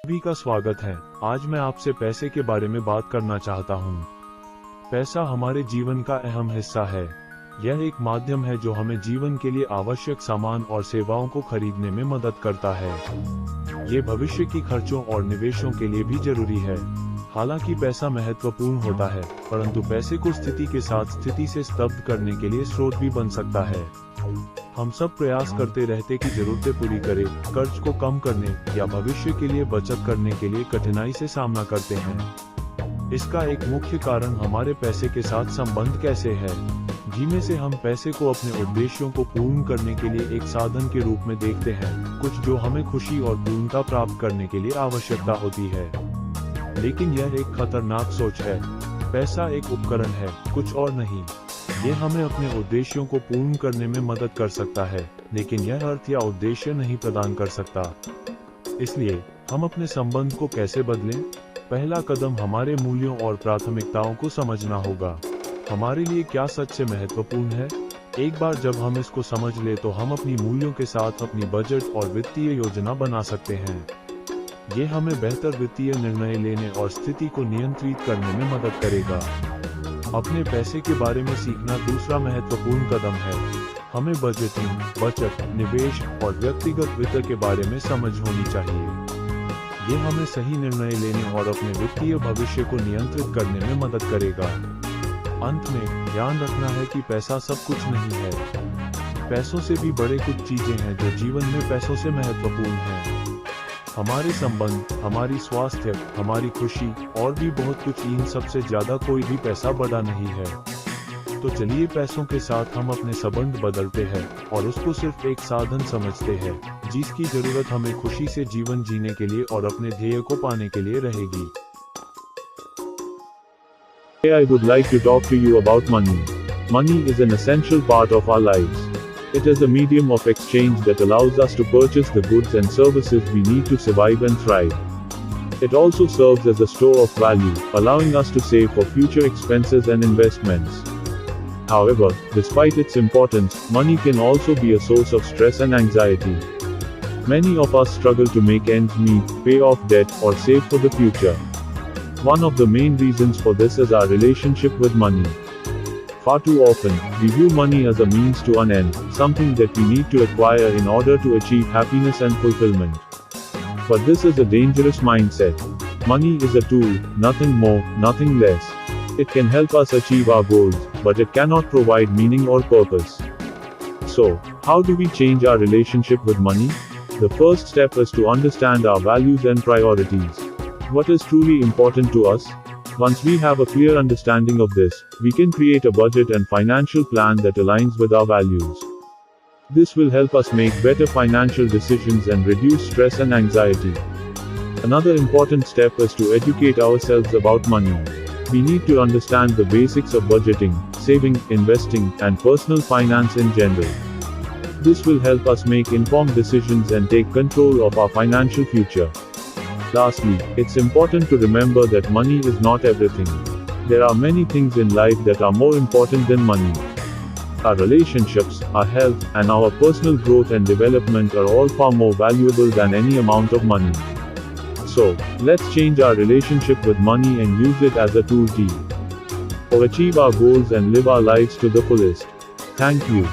सभी का स्वागत है। आज मैं आपसे पैसे के बारे में बात करना चाहता हूँ। पैसा हमारे जीवन का अहम हिस्सा है। यह एक माध्यम है जो हमें जीवन के लिए आवश्यक सामान और सेवाओं को खरीदने में मदद करता है। ये भविष्य की खर्चों और निवेशों के लिए भी जरूरी है। हालांकि पैसा महत्वपूर्ण होता है, परंतु पैसे को स्थिति के साथ स्थिति से स्तब्ध करने के लिए स्रोत भी बन सकता है। हम सब प्रयास करते रहते कि जरूरतें पूरी करें, कर्ज को कम करने या भविष्य के लिए बचत करने के लिए कठिनाई से सामना करते हैं। इसका एक मुख्य कारण हमारे पैसे के साथ संबंध कैसे है, जिसमें से हम पैसे को अपने उद्देश्यों को पूर्ण करने के लिए एक साधन के रूप में देखते हैं, कुछ जो हमें खुशी और पूर्णता प्राप्त करने के लिए आवश्यकता होती है। लेकिन यह एक खतरनाक सोच है। पैसा एक उपकरण है, कुछ और नहीं। ये हमें अपने उद्देश्यों को पूर्ण करने में मदद कर सकता है, लेकिन यह अर्थ या उद्देश्य नहीं प्रदान कर सकता। इसलिए हम अपने संबंध को कैसे बदलें? पहला कदम हमारे मूल्यों और प्राथमिकताओं को समझना होगा। हमारे लिए क्या सच से महत्वपूर्ण है? एक बार जब हम इसको समझ ले तो हम अपनी मूल्यों के साथ अपनी बजट और वित्तीय योजना बना सकते हैं। ये हमें बेहतर वित्तीय निर्णय लेने और स्थिति को नियंत्रित करने में मदद करेगा। अपने पैसे के बारे में सीखना दूसरा महत्वपूर्ण कदम है। हमें बजटिंग, बचत, निवेश और व्यक्तिगत वित्त के बारे में समझ होनी चाहिए। ये हमें सही निर्णय लेने और अपने वित्तीय भविष्य को नियंत्रित करने में मदद करेगा। अंत में ध्यान रखना है कि पैसा सब कुछ नहीं है। पैसों से भी बड़े कुछ चीजें हैं जो जीवन में पैसों से महत्वपूर्ण हैं। हमारे संबंध, हमारी स्वास्थ्य, हमारी खुशी और भी बहुत कुछ। इन सबसे ज्यादा कोई भी पैसा बड़ा नहीं है। तो चलिए पैसों के साथ हम अपने संबंध बदलते हैं और उसको सिर्फ एक साधन समझते हैं, जिसकी जरूरत हमें खुशी से जीवन जीने के लिए और अपने ध्येय को पाने के लिए रहेगी। Today I would like to talk to you about money. Money is an essential part of our lives. It is a medium of exchange that allows us to purchase the goods and services we need to survive and thrive. It also serves as a store of value, allowing us to save for future expenses and investments. However, despite its importance, money can also be a source of stress and anxiety. Many of us struggle to make ends meet, pay off debt, or save for the future. One of the main reasons for this is our relationship with money. Far too often, we view money as a means to an end, something that we need to acquire in order to achieve happiness and fulfillment. But this is a dangerous mindset. Money is a tool, nothing more, nothing less. It can help us achieve our goals, but it cannot provide meaning or purpose. So, how do we change our relationship with money? The first step is to understand our values and priorities. What is truly important to us? Once we have a clear understanding of this, we can create a budget and financial plan that aligns with our values. This will help us make better financial decisions and reduce stress and anxiety. Another important step is to educate ourselves about money. We need to understand the basics of budgeting, saving, investing, and personal finance in general. This will help us make informed decisions and take control of our financial future. Lastly, it's important to remember that money is not everything. There are many things in life that are more important than money. Our relationships, our health, and our personal growth and development are all far more valuable than any amount of money. So, let's change our relationship with money and use it as a tool to achieve our goals and live our lives to the fullest. Thank you.